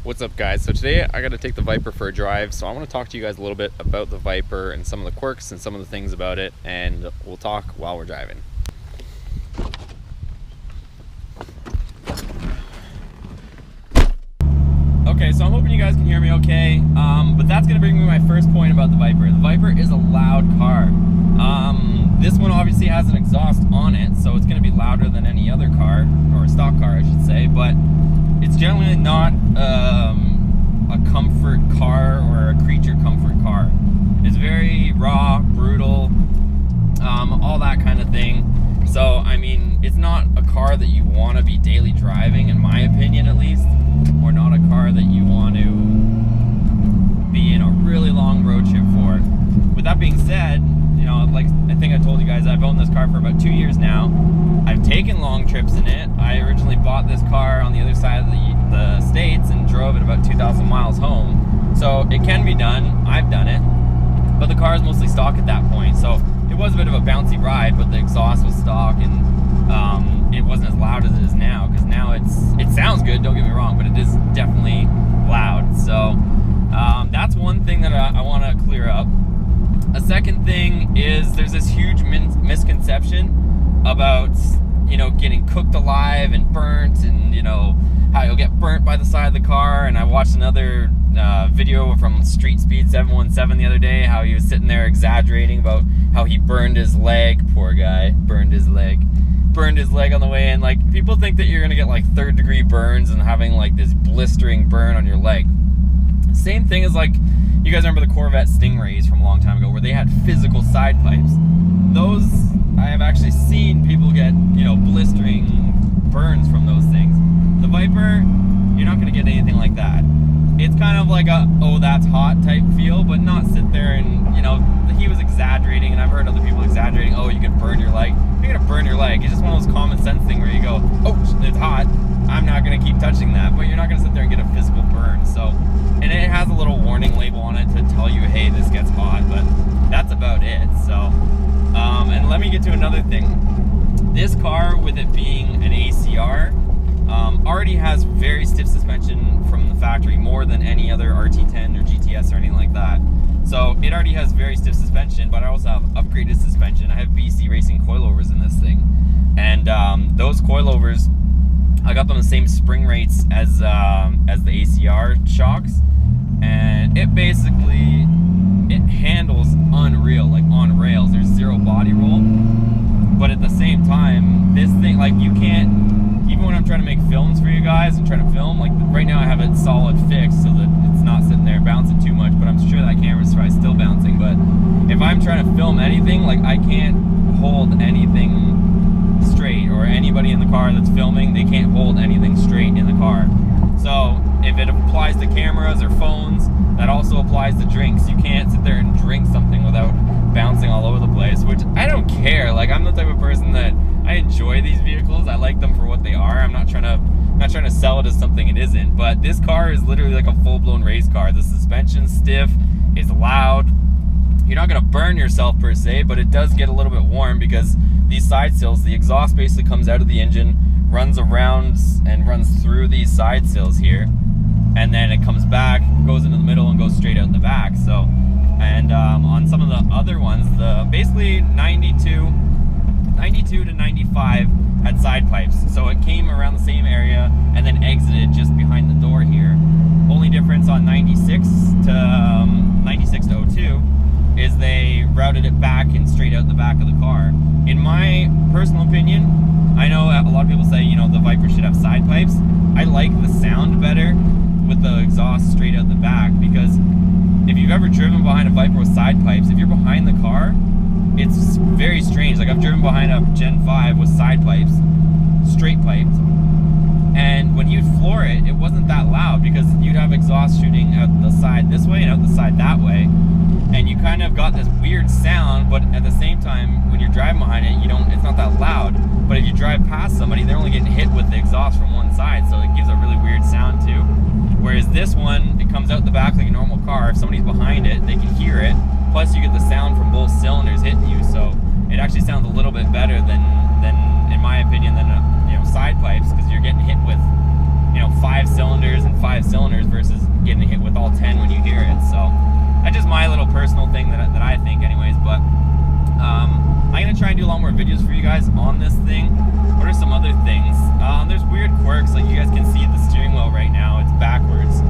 What's up, guys? So today I got to take the Viper for a drive, so I want to talk to you guys a little bit about the Viper and some of the quirks and some of the things about it, and we'll talk while we're driving. Okay, so I'm hoping you guys can hear me okay, but that's going to bring me to my first point about the Viper. The Viper is a loud car. This one obviously has an exhaust on it, so it's going to be louder than any other car, or a stock car I should say, but it's generally not a comfort car or a creature comfort car. It's very raw, brutal, all that kind of thing. So, I mean, it's not a car that you want to be daily driving, in my opinion at least, or not a car that you want to be in a really long road trip for. With that being said, you know, like I think I told you guys, I've owned this car for about 2 years now. I've taken long trips in it. I originally bought this car on the other side of the States and drove it about 2,000 miles home. So it can be done. I've done it. But the car is mostly stock at that point. So it was a bit of a bouncy ride, but the exhaust was stock and it wasn't as loud as it is now, because now it sounds good, don't get me wrong, but it is definitely loud. So that's one thing that I want to clear up. A second thing is there's this huge misconception about, you know, getting cooked alive and burnt, and, you know, how you'll get burnt by the side of the car. And I watched another video from Street Speed 717 the other day, how he was sitting there exaggerating about how he burned his leg. Poor guy, burned his leg on the way in. Like, people think that you're gonna get like 3rd-degree burns and having like this blistering burn on your leg. Same thing as, like, you guys remember the Corvette Stingrays from a long time ago, where they had physical side pipes. Those, I have actually seen people get, you know, blistering burns from those things. The Viper, you're not gonna get anything like that. It's kind of like a, oh, that's hot type feel, but not sit there and, you know, he was exaggerating, and I've heard other people exaggerating, oh, you can burn your leg. You're gonna burn your leg. It's just one of those common sense things where you go, oh, it's hot, I'm not gonna keep touching that, but you're not gonna sit there and get a physical burn. So, and it has a little warning label on it to tell you, hey, this gets hot, but that's about it. So, and let me get to another thing. This car, with it being an ACR, already has very stiff suspension from the factory, more than any other RT10 or GTS or anything like that. So it already has very stiff suspension, but I also have upgraded suspension. I have BC Racing coilovers in this thing, and those coilovers, I got them the same spring rates as the ACR shocks, and it basically, it handles unreal, like on rails. There's zero body roll, but at the same time, this thing, like, you can't, even when I'm trying to make films for you guys and trying to film, like right now I have it solid fixed so that it's not sitting there bouncing too much, but I'm sure that camera's probably still bouncing. But if I'm trying to film anything, like, I can't hold anything straight, or anybody in the car that's filming, they can't hold anything straight in the car. So if it applies to cameras or phones, that also applies to drinks. You can't sit there and drink something without bouncing all over the place, which I don't care. Like, I'm the type of person that I enjoy these vehicles. I like them for what they are. I'm not trying to sell it as something it isn't. But this car is literally like a full-blown race car. The suspension's stiff, it's loud. You're not gonna burn yourself per se, but it does get a little bit warm because these side sills, the exhaust basically comes out of the engine, runs around and runs through these side sills here, and then it comes back, goes into the middle, and goes straight out the back. So, and on some of the other ones, the basically 92 to 95 had side pipes, so it came around the same area and then exited just behind the door here. Only difference on 96 to 02 is they routed it back and straight out the back of the car. In my personal opinion, I know a lot of people say, you know, the Viper should have side pipes. I like the sound better with the exhaust straight out the back, because if you've ever driven behind a Viper with side pipes, if you're behind the car, it's very strange. Like, I've driven behind a Gen 5 with side pipes, straight piped, and when you'd floor it, it wasn't that loud, because you'd have exhaust shooting out the side this way and out the side that way, and you kind of got this weird sound. But at the same time, when you're driving behind it, it's not that loud. But if you drive past somebody, they're only getting hit with the exhaust from one side, so it gives a really weird sound too. Whereas this one, it comes out the back like a normal car. If somebody's behind it, they can hear it. Plus, you get the sound from both cylinders hitting you, so it actually sounds a little bit better than in my opinion, than side pipes, because you're getting hit with 5 cylinders and 5 cylinders versus guys on this thing. What are some other things? There's weird quirks, like you guys can see the steering wheel right now, it's backwards.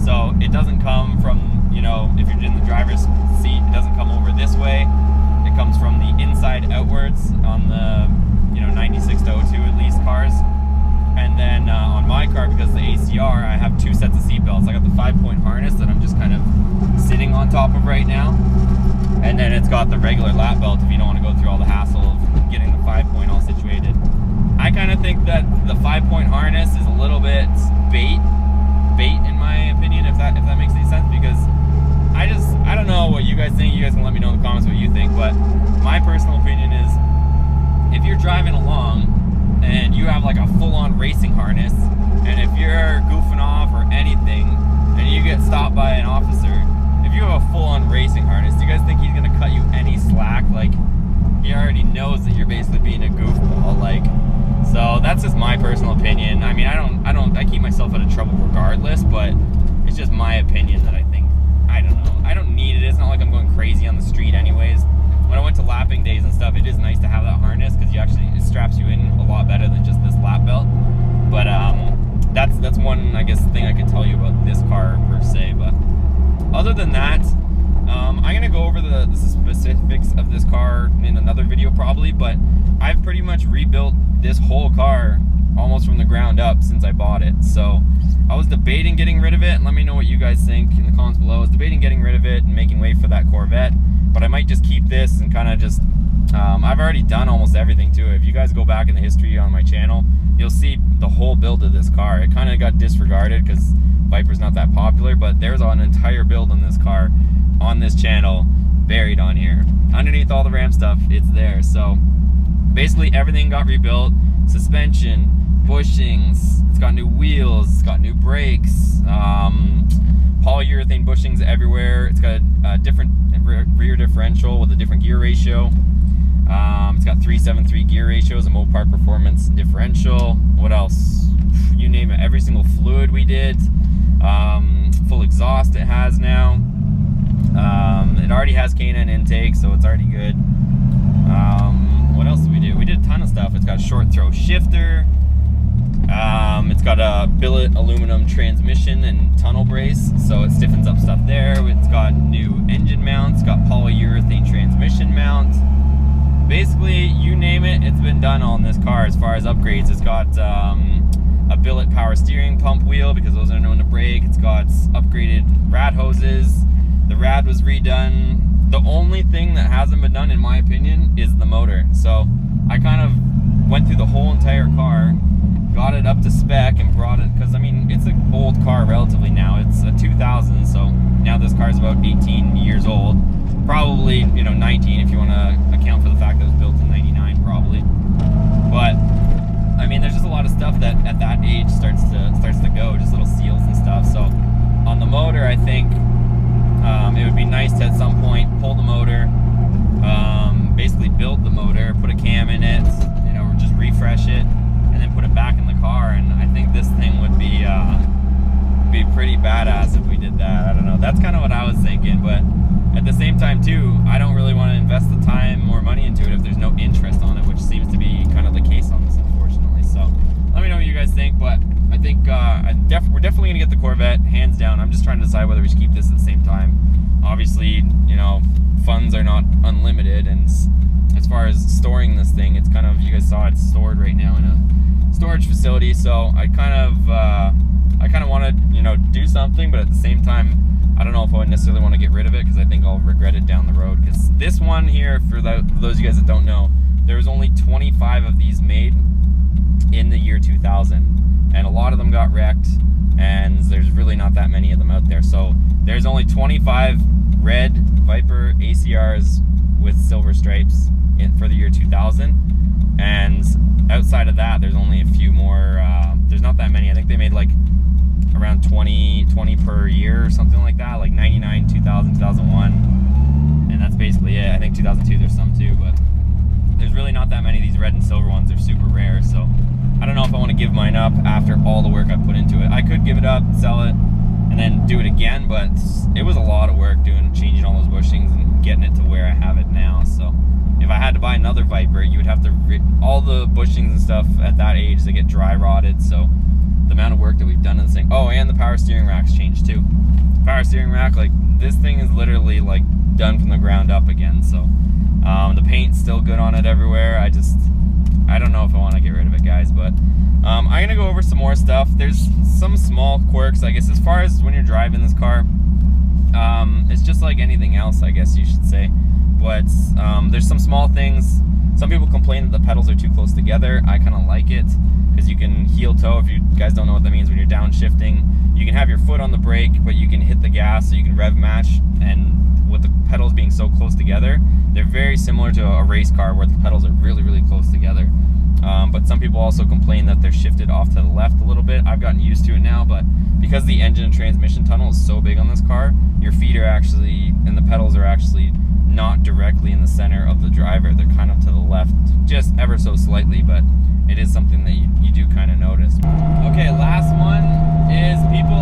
So it doesn't come from, you know, if you're in the driver's seat, it doesn't come over this way. It comes from the inside outwards on the, you know, 96 to 02 at least cars. And then on my car, because of the ACR, I have 2 sets of seat belts. I got the 5-point harness that I'm just kind of sitting on top of right now. And then it's got the regular lap belt if you don't want to go through all the hassle of getting the 5-point all situated. I kind of think that the 5-point harness is a little bit bait in my opinion, if that makes any sense, because I don't know what you guys think. You guys can let me know in the comments what you think, but my personal opinion is if you're driving along and you have like a full-on racing harness, and if you're goofing off or anything and you get stopped by an officer, if you have a full-on racing harness, do you guys think he's gonna cut you any slack? Like, he already knows that you're basically being a goofball. Like, so that's just my personal opinion. I mean, I keep myself out of trouble regardless, but it's just my opinion that I think, I don't know, I don't need it. It's not like I'm going crazy on the street anyways. When I went to lapping days and stuff, it is nice to have that harness because it straps you in a lot better than just this lap belt. But that's one, I guess, thing I could tell you about this car per se. But other than that, I'm gonna go over the specifics of this car in another video probably, but I've pretty much rebuilt this whole car almost from the ground up since I bought it. So I was debating getting rid of it, and let me know what you guys think in the comments below. I was debating getting rid of it and making way for that Corvette, but I might just keep this and kind of just, I've already done almost everything to it. If you guys go back in the history on my channel, you'll see the whole build of this car. It kind of got disregarded because Viper's not that popular, but there's an entire build on this car on this channel buried on here. Underneath all the Ram stuff, it's there. So basically everything got rebuilt. Suspension, bushings, it's got new wheels, it's got new brakes, polyurethane bushings everywhere. It's got a different rear differential with a different gear ratio. It's got 373 gear ratios, a Mopar Performance differential. What else? You name it. Every single fluid we did. Full exhaust it has now. It already has K&N intake, so it's already good. What else did we do? We did a ton of stuff. It's got a short throw shifter. It's got a billet aluminum transmission and tunnel brace, so it stiffens up stuff there. It's got new engine mounts. It's got polyurethane transmission mounts. Basically, you name it, it's been done on this car as far as upgrades. It's got a billet power steering pump wheel because those are known to break. It's got upgraded rad hoses. The rad was redone. The only thing that hasn't been done, in my opinion, is the motor. So I kind of went through the whole entire car, got it up to spec, and brought it, because I mean, it's an old car relatively now. It's a 2000, so now this car is about 18 years old. Probably, you know, 19 if you want to account for the fact that it was built in 99 probably. But I mean, there's just a lot of stuff that at that age starts to go, just little seals and stuff. So on the motor, I think it would be nice to at some point pull the motor, basically build the motor, put a cam in it, you know, or just refresh it, and then put it back in the car. And I think this thing would be pretty badass if we did that. I don't know. That's kind of what I was thinking, but at the same time too, I don't really want to invest the time or money into it if there's no interest on it, which seems to be kind of the case on this, unfortunately. So let me know what you guys think, but I think we're definitely going to get the Corvette, hands down. I'm just trying to decide whether we should keep this at the same time. Obviously, you know, funds are not unlimited, and as far as storing this thing, it's kind of, you guys saw it's stored right now in a storage facility, so I kind of want to, you know, do something, but at the same time, I don't know if I would necessarily want to get rid of it because I think I'll regret it down the road. Because this one here, for those of you guys that don't know, there was only 25 of these made in the year 2000, and a lot of them got wrecked, and there's really not that many of them out there. So there's only 25 red Viper ACRs with silver stripes for the year 2000, and outside of that, there's only a few more. There's not that many. I think they made like around 20 per year or something like that, like 99, 2000, 2001, and that's basically it. I think 2002 there's some too, but there's really not that many of these red and silver ones. They're super rare, so I don't know if I want to give mine up after all the work I put into it. I could give it up, sell it, and then do it again, but it was a lot of work changing all those bushings and getting it to where I have it now. So if I had to buy buy another Viper, you would have to all the bushings and stuff at that age, they get dry rotted. So the amount of work that we've done in this thing. Oh, and the power steering rack's changed too. Power steering rack, like this thing is literally like done from the ground up again. So the paint's still good on it everywhere. I don't know if I want to get rid of it, guys, but I'm gonna go over some more stuff. There's some small quirks, I guess, as far as when you're driving this car. It's just like anything else, I guess you should say. But there's some small things. Some people complain that the pedals are too close together. I kind of like it because you can heel toe. If you guys don't know what that means, when you're downshifting, you can have your foot on the brake, but you can hit the gas, so you can rev match. And with the pedals being so close together, they're very similar to a race car where the pedals are really, really close together. But some people also complain that they're shifted off to the left a little bit. I've gotten used to it now, but because the engine and transmission tunnel is so big on this car, your feet are actually, and the pedals are actually not directly in the center of the driver. They're kind of to the left, just ever so slightly, but it is something that you do kind of notice. Okay, last one is people